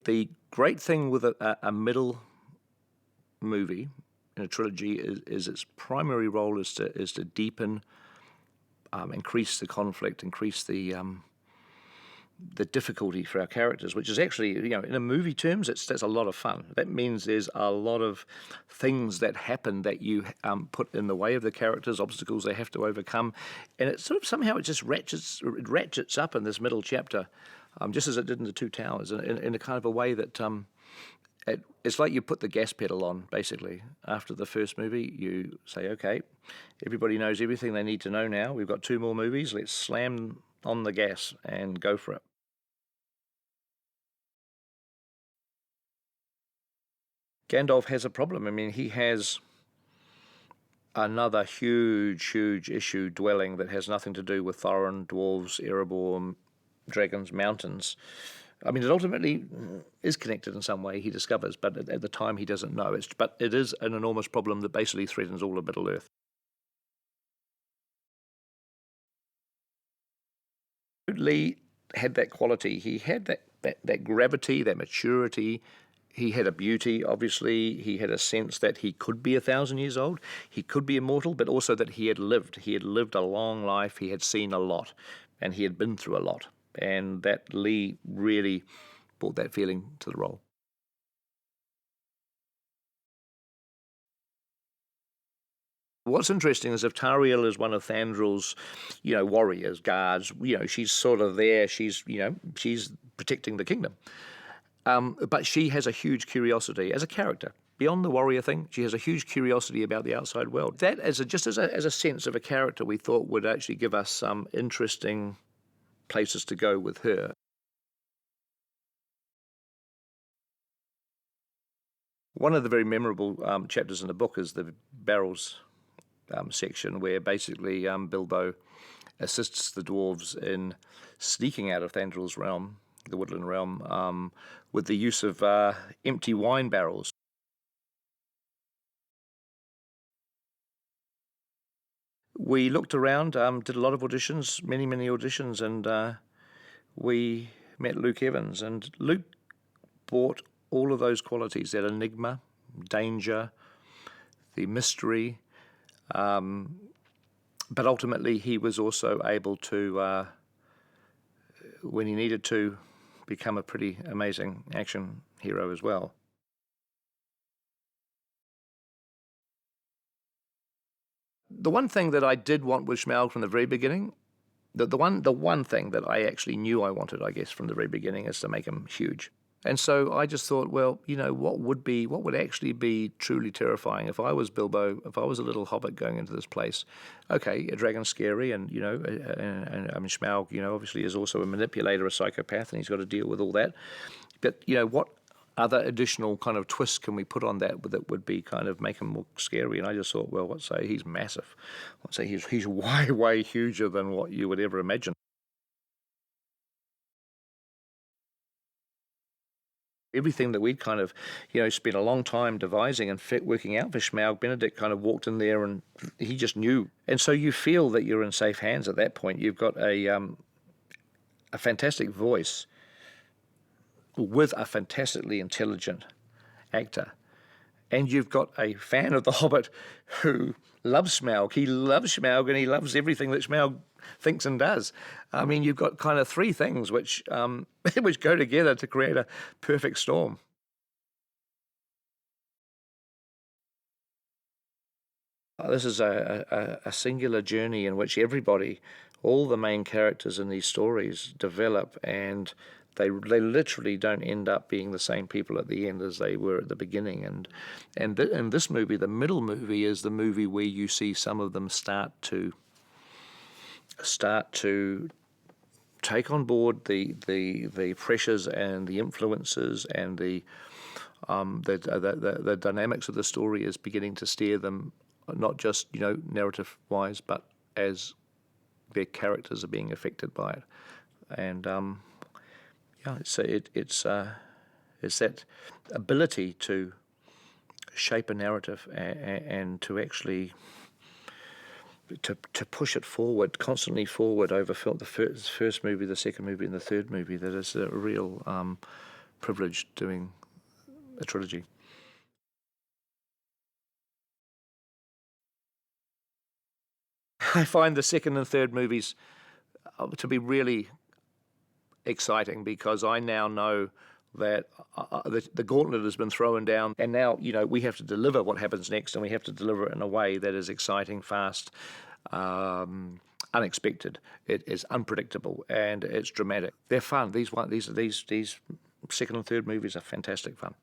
The great thing with a middle movie in a trilogy is its primary role is to deepen, increase the conflict, increase the difficulty for our characters, which is actually, in a movie terms, that's a lot of fun. That means there's a lot of things that happen that you put in the way of the characters, obstacles they have to overcome, and it sort of somehow it just ratchets up in this middle chapter, just as it did in The Two Towers, in a kind of a way that it's like you put the gas pedal on, basically. After the first movie, you say, okay, everybody knows everything they need to know now. We've got 2 more movies. Let's slam on the gas and go for it. Gandalf has a problem. I mean, he has another huge issue dwelling that has nothing to do with Thorin, dwarves, Erebor, dragons, mountains. I mean, it ultimately is connected in some way, he discovers, but at the time he doesn't know. But it is an enormous problem that basically threatens all of Middle-earth. Lee had that quality. He had that gravity, that maturity. He had a beauty, obviously. He had a sense that he could be 1,000 years old. He could be immortal, but also that he had lived. He had lived a long life. He had seen a lot, and he had been through a lot. And that Lee really brought that feeling to the role. What's interesting is if Tariel is one of Thandril's, warriors, guards, she's sort of there. She's protecting the kingdom. But she has a huge curiosity as a character. Beyond the warrior thing, she has a huge curiosity about the outside world. That, as a sense of a character, we thought would actually give us some interesting places to go with her. One of the very memorable chapters in the book is the barrels section, where basically Bilbo assists the dwarves in sneaking out of Thandril's realm, the woodland realm, with the use of empty wine barrels. We looked around, did a lot of auditions, many auditions, and we met Luke Evans. And Luke brought all of those qualities, that enigma, danger, the mystery, but ultimately he was also able to, when he needed to, become a pretty amazing action hero as well. The one thing that I did want with Smaug from the very beginning, the one thing that I actually knew I wanted, I guess, from the very beginning, is to make him huge. And so I just thought, well, what would actually be truly terrifying if I was Bilbo, if I was a little hobbit going into this place? Okay, a dragon's scary, and I mean, Smaug, obviously is also a manipulator, a psychopath, and he's got to deal with all that. But what other additional kind of twists can we put on that would be kind of make him look scary? And I just thought, well, let's say he's massive. Let's say he's way huger than what you would ever imagine. Everything that we'd kind of, spent a long time devising and working out for Smaug, Benedict kind of walked in there and he just knew. And so you feel that you're in safe hands at that point. You've got a fantastic voice with a fantastically intelligent actor. And you've got a fan of The Hobbit who loves Smaug. He loves Smaug and he loves everything that Smaug thinks and does. I mean, you've got kind of 3 things which which go together to create a perfect storm. This is a singular journey in which everybody, all the main characters in these stories, develop, and they literally don't end up being the same people at the end as they were at the beginning. And in this movie, the middle movie is the movie where you see some of them start to take on board the pressures and the influences and the dynamics of the story is beginning to steer them, not just narrative wise, but as their characters are being affected by it. And it's that ability to shape a narrative and to actually to push it forward, constantly forward over the first movie, the second movie, and the third movie, that is a real privileged doing a trilogy. I find the second and third movies to be really exciting because I now know that the gauntlet has been thrown down, and now we have to deliver what happens next, and we have to deliver it in a way that is exciting, fast, unexpected. It is unpredictable, and it's dramatic. They're fun. These second and third movies are fantastic fun.